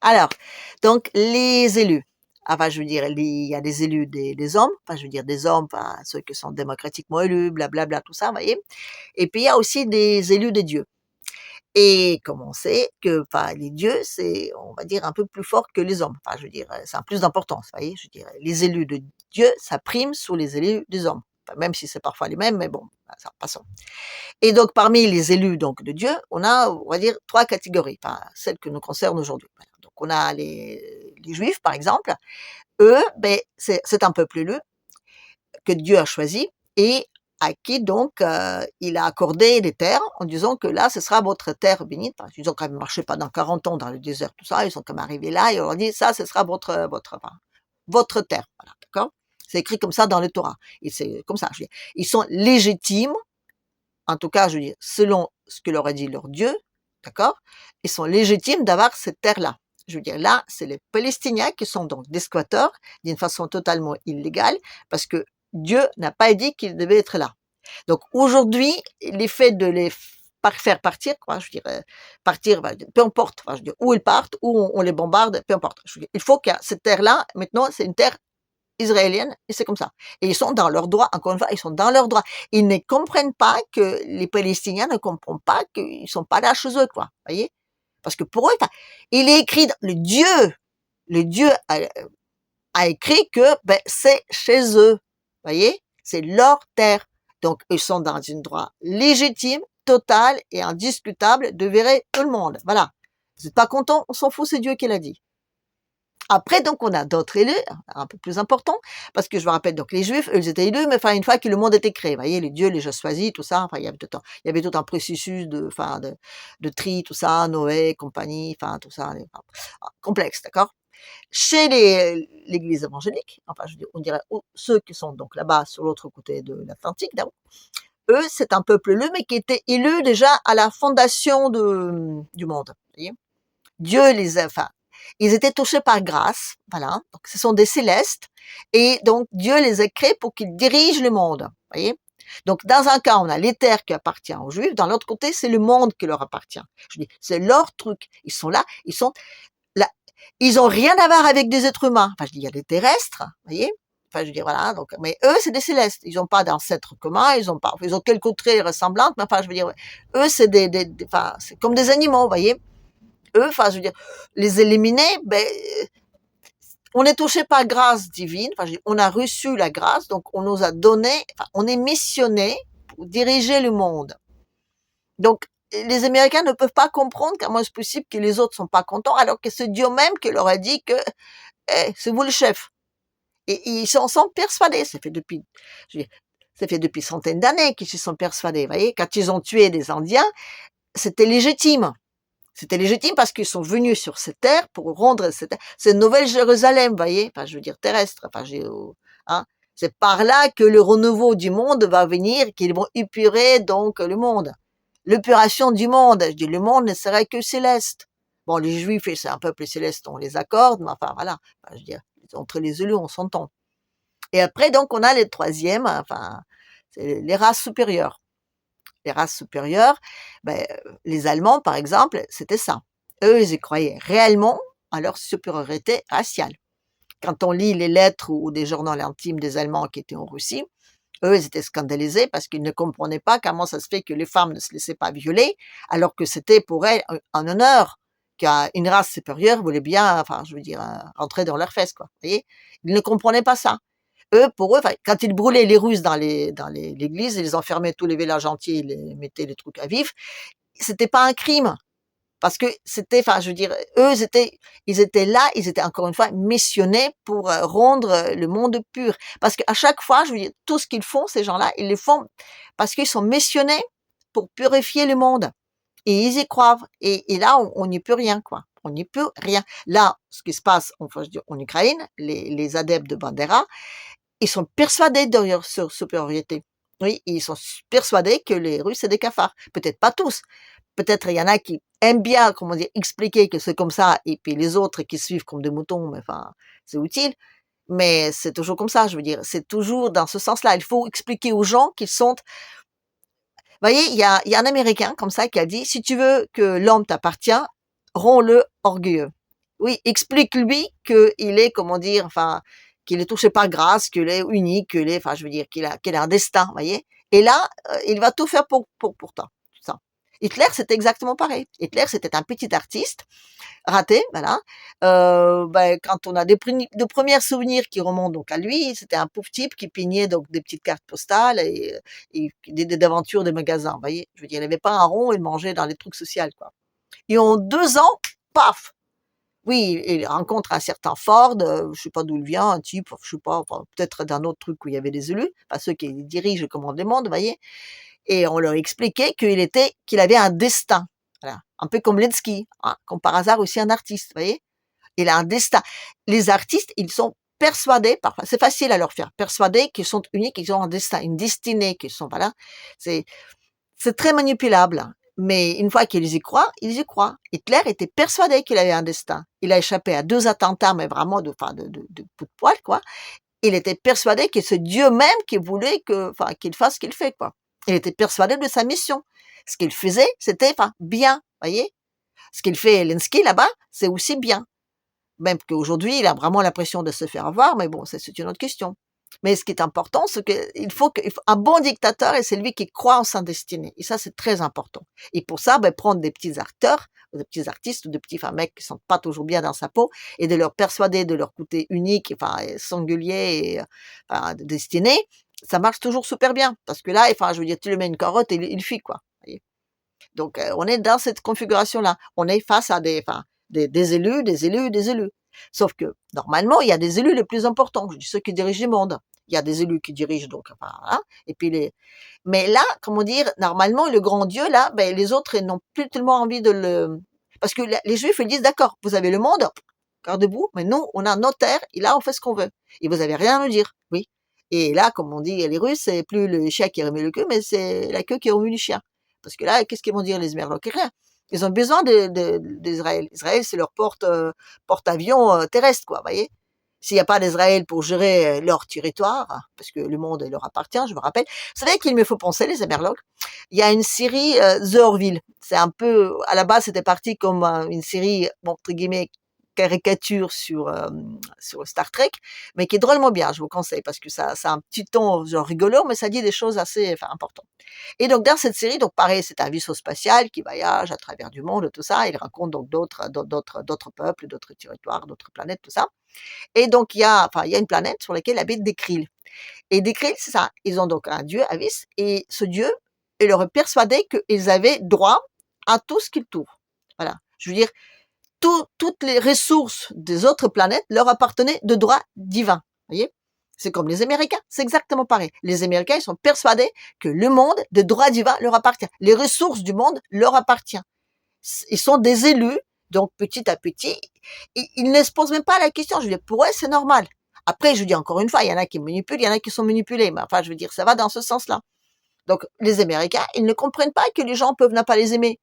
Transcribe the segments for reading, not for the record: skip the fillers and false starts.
Alors, donc les élus. Enfin, je veux dire, il y a des élus des hommes, enfin, je veux dire des hommes, enfin, ceux qui sont démocratiquement élus, blablabla, tout ça, vous voyez. Et puis il y a aussi des élus des dieux. Et comme on sait que, enfin, les dieux, c'est, on va dire, un peu plus fort que les hommes. Enfin, je veux dire, ça a plus d'importance, vous voyez. Je veux dire, les élus de Dieu, ça prime sur les élus des hommes. Enfin, même si c'est parfois les mêmes, mais bon, ça, passons. Et donc, parmi les élus donc de Dieu, on va dire, trois catégories, enfin, celles que nous concernent aujourd'hui. Voilà. Donc, on a les Juifs, par exemple. Eux, ben, c'est un peuple élu que Dieu a choisi et à qui donc il a accordé des terres en disant que là, ce sera votre terre bénite. Enfin, ils ont quand même marché pendant 40 ans dans le désert, tout ça. Ils sont quand même arrivés là et on leur dit ça, ce sera votre terre. Voilà, d'accord. C'est écrit comme ça dans le Torah. Et c'est comme ça. Je veux dire. Ils sont légitimes, en tout cas, je veux dire, selon ce que leur a dit leur Dieu, d'accord. Ils sont légitimes d'avoir cette terre-là. Je veux dire, là, c'est les Palestiniens qui sont donc des squatteurs d'une façon totalement illégale parce que Dieu n'a pas dit qu'ils devaient être là. Donc aujourd'hui, l'effet de les faire partir, quoi, je dirais, partir, peu importe, enfin, je veux dire, où ils partent, où on les bombarde, peu importe. Je veux dire, il faut que cette terre-là, maintenant, c'est une terre israélienne et c'est comme ça. Et ils sont dans leurs droits, encore une fois, ils sont dans leurs droits. Ils ne comprennent pas que les Palestiniens ne comprennent pas qu'ils sont pas là chez eux, quoi. Voyez? Parce que pour eux, il est écrit, le Dieu a écrit que ben, c'est chez eux. Voyez? C'est leur terre. Donc, ils sont dans un droit légitime, total et indiscutable de virer tout le monde. Voilà. Vous n'êtes pas content? On s'en fout, c'est Dieu qui l'a dit. Après, donc, on a d'autres élus, un peu plus importants, parce que je me rappelle, donc, les Juifs, eux, ils étaient élus, mais enfin, une fois que le monde était créé, vous voyez, les dieux, les gens choisis, tout ça, enfin, il y avait tout un processus de tri, tout ça, Noé, compagnie, enfin, tout ça, complexe, d'accord? Chez l'église évangélique, enfin, je veux dire, on dirait, ceux qui sont donc là-bas, sur l'autre côté de l'Atlantique, d'abord, eux, c'est un peuple élu, mais qui était élu déjà à la fondation du monde, vous voyez? Dieu les a, enfin, ils étaient touchés par grâce, voilà. Donc, ce sont des célestes, et donc Dieu les a créés pour qu'ils dirigent le monde, vous voyez. Donc, dans un cas, on a les terres qui appartiennent aux Juifs, dans l'autre côté, c'est le monde qui leur appartient. Je dis, c'est leur truc. Ils sont là, là, ils ont rien à voir avec des êtres humains. Enfin, je dis, il y a des terrestres, vous voyez. Enfin, je dis, voilà, donc, mais eux, c'est des célestes. Ils n'ont pas d'ancêtres communs, ils ont quelques traits ressemblants, mais enfin, je veux dire, ouais. Eux, c'est enfin, c'est comme des animaux, vous voyez. Eux, enfin, je veux dire, les éliminer, ben, on est touché par grâce divine, enfin, on a reçu la grâce, donc on nous a donné, enfin, on est missionné pour diriger le monde. Donc, les Américains ne peuvent pas comprendre comment c'est possible que les autres sont pas contents, alors que c'est Dieu même qui leur a dit que c'est vous le chef. Et ils sont persuadés, je veux dire, ça fait depuis centaines d'années qu'ils se sont persuadés. Vous voyez, quand ils ont tué des Indiens, c'était légitime. C'était légitime parce qu'ils sont venus sur cette terre pour rendre cette nouvelle Jérusalem, vous voyez, enfin, je veux dire terrestre, enfin, hein. C'est par là que le renouveau du monde va venir, qu'ils vont épurer donc le monde. L'épuration du monde, je dis, le monde ne serait que céleste. Bon, les Juifs, c'est un peuple céleste, on les accorde, mais enfin, voilà, enfin, je veux dire, entre les élus, on s'entend. Et après, donc, on a les troisièmes, enfin, c'est les races supérieures. Les races supérieures, ben, les Allemands, par exemple, c'était ça. Eux, ils y croyaient réellement à leur supériorité raciale. Quand on lit les lettres ou des journaux intimes des Allemands qui étaient en Russie, eux, ils étaient scandalisés parce qu'ils ne comprenaient pas comment ça se fait que les femmes ne se laissaient pas violer, alors que c'était pour elles un honneur qu'une race supérieure voulait bien, enfin, je veux dire, rentrer dans leurs fesses, quoi. Vous voyez? Ils ne comprenaient pas ça. Eux, pour eux, quand ils brûlaient les Russes dans l'église, ils enfermaient tous les villages entiers, ils les mettaient les trucs à vif, c'était pas un crime. Parce que c'était, enfin, je veux dire, eux, ils étaient là, ils étaient encore une fois missionnés pour rendre le monde pur. Parce qu'à chaque fois, je veux dire, tout ce qu'ils font, ces gens-là, ils le font parce qu'ils sont missionnés pour purifier le monde. Et ils y croient. Et là, on n'y peut rien, quoi. On n'y peut rien. Là, ce qui se passe, enfin, je veux dire, en Ukraine, les adeptes de Bandera, ils sont persuadés de leur supériorité. Oui, ils sont persuadés que les Russes, c'est des cafards. Peut-être pas tous. Peut-être il y en a qui aiment bien, comment dire, expliquer que c'est comme ça, et puis les autres qui suivent comme des moutons, mais enfin, c'est utile. Mais c'est toujours comme ça, je veux dire. C'est toujours dans ce sens-là. Il faut expliquer aux gens qu'ils sont... Vous voyez, il y a un Américain comme ça qui a dit, si tu veux que l'homme t'appartient, rends-le orgueilleux. Oui, explique-lui qu'il est, comment dire, enfin, qu'il est touché par grâce, qu'il est unique, qu'il est, enfin, je veux dire, qu'il a un destin, voyez. Et là, il va tout faire pour toi, tout ça. Hitler, c'était exactement pareil. Hitler, c'était un petit artiste raté, voilà. Quand on a de premiers souvenirs qui remontent donc à lui, c'était un pauvre type qui peignait donc des petites cartes postales et des aventures des magasins, vous voyez. Je veux dire, il avait pas un rond, il mangeait dans les trucs sociaux, quoi. Et en 2 ans, paf! Oui, il rencontre un certain Ford, je sais pas d'où il vient, un type, je sais pas, enfin, peut-être d'un autre truc où il y avait des élus, enfin ceux qui dirigent et commandent le monde, vous voyez? Et on leur expliquait qu'il avait un destin, voilà. Un peu comme Lenski, hein, comme par hasard aussi un artiste, vous voyez? Il a un destin. Les artistes, ils sont persuadés, parfois, c'est facile à leur faire persuader qu'ils sont uniques, qu'ils ont un destin, une destinée, qu'ils sont, voilà. C'est, c'est très manipulable, hein. Mais une fois qu'ils y croient, ils y croient. Hitler était persuadé qu'il avait un destin. Il a échappé à 2 attentats, mais vraiment enfin, de coup de poil, quoi. Il était persuadé que c'est Dieu même qui voulait enfin, qu'il fasse ce qu'il fait, quoi. Il était persuadé de sa mission. Ce qu'il faisait, c'était, enfin, bien, voyez. Ce qu'il fait Lenski là-bas, c'est aussi bien. Même qu'aujourd'hui, il a vraiment l'impression de se faire avoir, mais bon, ça, c'est une autre question. Mais ce qui est important, c'est qu'il faut un bon dictateur, et c'est lui qui croit en sa destinée. Et ça, c'est très important. Et pour ça, prendre des petits acteurs, ou des petits artistes, ou des petits, enfin, mecs qui sont pas toujours bien dans sa peau, et de leur persuader de leur côté unique, enfin, singulier et, enfin, destiné, ça marche toujours super bien. Parce que là, enfin, je veux dire, tu lui mets une carotte et il fuit, quoi. Voyez. Donc, on est dans cette configuration-là. On est face à enfin, des élus, des élus, des élus. Sauf que, normalement, il y a des élus les plus importants, je dis ceux qui dirigent le monde. Il y a des élus qui dirigent, donc, enfin, hein, et puis mais là, comment dire, normalement, le grand Dieu, là, les autres, ils n'ont plus tellement envie parce que les Juifs, ils disent, d'accord, vous avez le monde, gardez-vous, mais nous, on a notre terre, et là, on fait ce qu'on veut. Et vous avez rien à nous dire, oui. Et là, comme on dit, les Russes, c'est plus le chien qui remue le queue, mais c'est la queue qui remue le chien. Parce que là, qu'est-ce qu'ils vont dire, les Merlocs? Rien. Ils ont besoin d'Israël. Israël, c'est leur porte-avions terrestre, quoi, vous voyez. S'il n'y a pas d'Israël pour gérer leur territoire, parce que le monde leur appartient, je me rappelle. Vous savez qu'il me faut penser, les Amerlocs? Il y a une série, The Orville. C'est un peu, à la base, c'était parti comme une série, bon, entre guillemets, caricature sur Star Trek, mais qui est drôlement bien, je vous conseille, parce que ça a un petit ton genre rigolo, mais ça dit des choses assez, enfin, importantes. Et donc, dans cette série, donc pareil, c'est un vaisseau spatial qui voyage à travers du monde, tout ça. Il raconte donc d'autres peuples, d'autres territoires, d'autres planètes, tout ça. Et donc, il y a une planète sur laquelle habitent des Krill. Et des Krill, c'est ça. Ils ont donc un dieu, Avis, et ce dieu, il leur est persuadé qu'ils avaient droit à tout ce qu'ils trouvent. Voilà. Je veux dire, toutes les ressources des autres planètes leur appartenaient de droit divin. Vous voyez? C'est comme les Américains, c'est exactement pareil. Les Américains, ils sont persuadés que le monde, de droit divin, leur appartient. Les ressources du monde leur appartiennent. Ils sont des élus, donc petit à petit, ils ne se posent même pas la question. Je veux dire, pour eux, c'est normal. Après, je dis encore une fois, il y en a qui manipulent, il y en a qui sont manipulés. Mais enfin, je veux dire, ça va dans ce sens-là. Donc, les Américains, ils ne comprennent pas que les gens peuvent ne pas les aimer.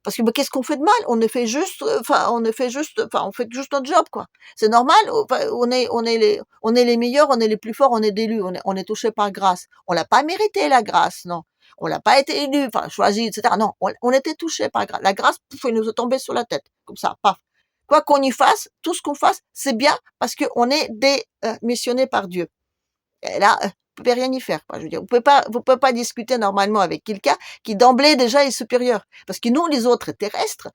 Parce que qu'est-ce qu'on fait de mal? On ne fait juste, enfin, on fait juste notre job, quoi. C'est normal. Enfin, on est les meilleurs, on est les plus forts, on est d'élus, on est touché par grâce. On l'a pas mérité la grâce, non. On l'a pas été élu, enfin choisi, etc. Non, on était touché par grâce. La grâce, pouf, elle nous est tombée sur la tête, comme ça, paf. Quoi qu'on y fasse, tout ce qu'on fasse, c'est bien parce qu'on est missionnés par Dieu. Et là, vous pouvez rien y faire, quoi. Je veux dire, vous pouvez pas discuter normalement avec quelqu'un qui d'emblée déjà est supérieur. Parce que nous, les autres terrestres,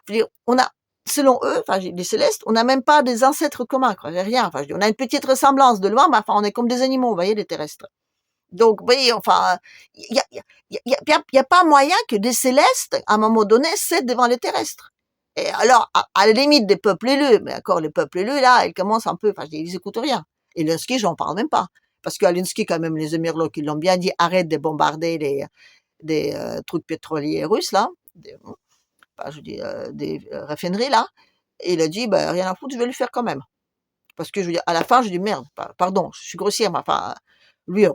je veux dire, on a, selon eux, enfin, les célestes, on n'a même pas des ancêtres communs, quoi. Rien. Enfin, je veux dire, on a une petite ressemblance de loin, mais enfin, on est comme des animaux, vous voyez, les terrestres. Donc, vous voyez, enfin, il y a pas moyen que des célestes, à un moment donné, cèdent devant les terrestres. Et alors, à la limite des peuples élus, mais encore les peuples élus, là, ils commencent un peu, enfin, ils écoutent rien. Et Lenski, j'en parle même pas. Parce qu'à Lenski, quand même, les Émirlocs, ils l'ont bien dit, arrête de bombarder des trucs pétroliers russes, là, enfin, je dis, des raffineries, là. Et il a dit, rien à foutre, je vais le faire quand même. Parce que, je veux dire, à la fin, je dis, merde, pardon, je suis grossière, mais enfin, lui,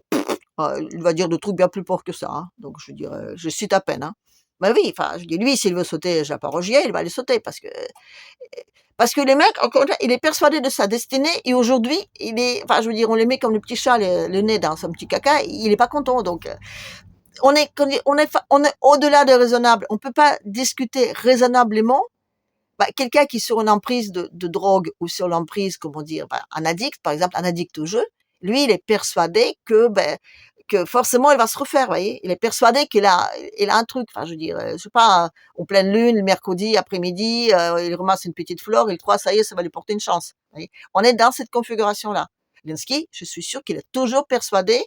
il va dire de trucs bien plus forts que ça, hein. Donc, je veux dire, je cite à peine, hein. Mais oui, enfin, je dis, lui, s'il veut sauter Japorogier, il va aller sauter parce que les mecs, encore une fois, il est persuadé de sa destinée et aujourd'hui, enfin, je veux dire, on les met comme le petit chat, le nez dans son petit caca, il est pas content. Donc, on est au-delà de raisonnable. On peut pas discuter raisonnablement quelqu'un qui est sur une emprise de drogue ou sur l'emprise, comment dire, un addict, par exemple, un addict au jeu, lui, il est persuadé que forcément, il va se refaire, vous voyez. Il est persuadé il a un truc, enfin, je veux dire, je sais pas, en pleine lune, le mercredi après-midi, il ramasse une petite fleur, il croit, ça y est, ça va lui porter une chance. Vous voyez. On est dans cette configuration-là. Linsky, je suis sûr qu'il est toujours persuadé,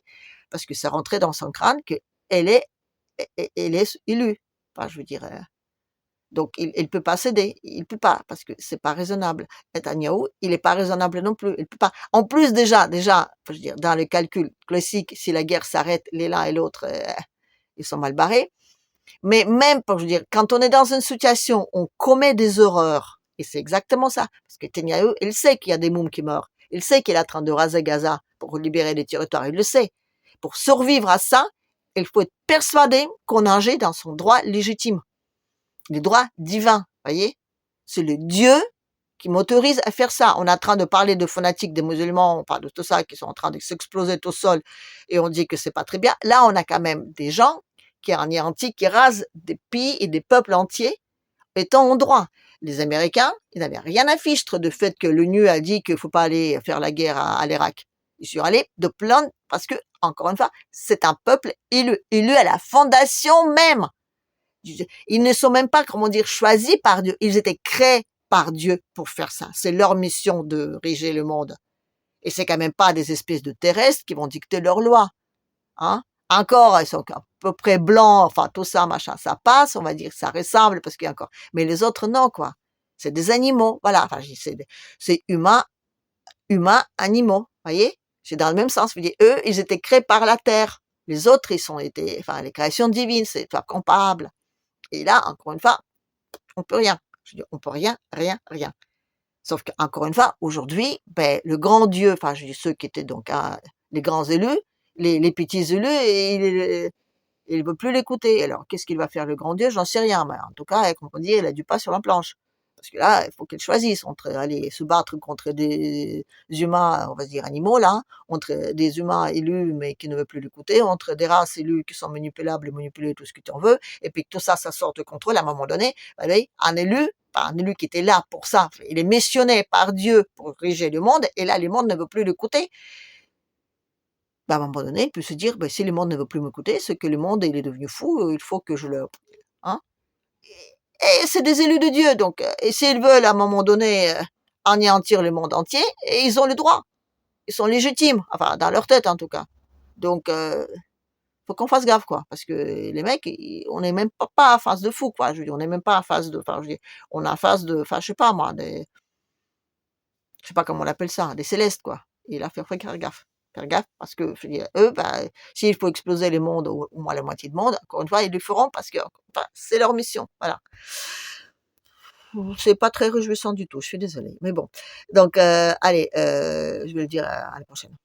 parce que c'est rentré dans son crâne, qu'elle est, elle est élue. Enfin, je veux dire, donc il peut pas céder, il peut pas, parce que c'est pas raisonnable. Netanyahou, il est pas raisonnable non plus, il peut pas. En plus, déjà, je veux dire, dans le calcul classique, si la guerre s'arrête, l'un et l'autre, ils sont mal barrés. Mais même, je veux dire, quand on est dans une situation, on commet des horreurs, et c'est exactement ça, parce que Netanyahou, il sait qu'il y a des mômes qui meurent, il sait qu'il est en train de raser Gaza pour libérer les territoires, il le sait. Pour survivre à ça, il faut être persuadé qu'on agit dans son droit légitime, les droits divins, voyez. C'est le Dieu qui m'autorise à faire ça. On est en train de parler de fanatiques des musulmans, on parle de tout ça, qui sont en train de s'exploser au sol, et on dit que c'est pas très bien. Là, on a quand même des gens qui anéantissent, qui rasent des pays et des peuples entiers, étant en droit. Les Américains, ils n'avaient rien à fichtre de fait que l'ONU a dit qu'il faut pas aller faire la guerre à l'Irak. Ils sont allés de plein, parce que, encore une fois, c'est un peuple élu à la fondation même. Ils ne sont même pas, comment dire, choisis par Dieu. Ils étaient créés par Dieu pour faire ça. C'est leur mission de réger le monde. Et c'est quand même pas des espèces de terrestres qui vont dicter leurs lois. Hein? Encore, ils sont à peu près blancs, enfin tout ça, machin, ça passe, on va dire que ça ressemble, parce qu'il y a encore. Mais les autres, non, quoi. C'est des animaux, voilà. Enfin, c'est animaux, voyez? C'est dans le même sens. Je veux dire, eux, ils étaient créés par la terre. Les autres, enfin, les créations divines, c'est pas comparable. Et là, encore une fois, on peut rien. Je dis, on peut rien, rien, rien. Sauf qu'encore une fois, aujourd'hui, le grand Dieu, enfin, je dis ceux qui étaient donc les grands élus, les petits élus, il veut plus l'écouter. Alors, qu'est-ce qu'il va faire le grand Dieu? J'en sais rien. Mais en tout cas, comme on dit, il a du pas sur la planche. Parce que là, il faut qu'il choisisse entre aller se battre contre des humains, on va dire animaux, là, entre des humains élus mais qui ne veulent plus l'écouter, entre des races élues qui sont manipulables, manipulées, tout ce que tu en veux, et puis que tout ça, ça sort de contrôle à un moment donné, un élu, pas un élu qui était là pour ça, il est missionné par Dieu pour diriger le monde, et là, le monde ne veut plus l'écouter. À un moment donné, il peut se dire, si le monde ne veut plus m'écouter, c'est que le monde, il est devenu fou, il faut que je le... Hein? Et c'est des élus de Dieu, donc, et s'ils veulent à un moment donné anéantir le monde entier, et ils ont le droit, ils sont légitimes, enfin dans leur tête en tout cas. Donc, faut qu'on fasse gaffe, quoi, parce que les mecs, on n'est même pas en face de fou, quoi. Je veux dire, on n'est même pas en face de, enfin, je veux dire, on est en face de, enfin, je sais pas moi, je sais pas comment on appelle ça, des célestes, quoi. Et là, faut faire gaffe, parce que, je veux dire, eux, s'il faut exploser les mondes, ou au moins la moitié du monde, encore une fois, ils le feront parce que, enfin, c'est leur mission, voilà. C'est pas très réjouissant du tout, je suis désolée, mais bon. Donc, allez, je vais le dire à la prochaine.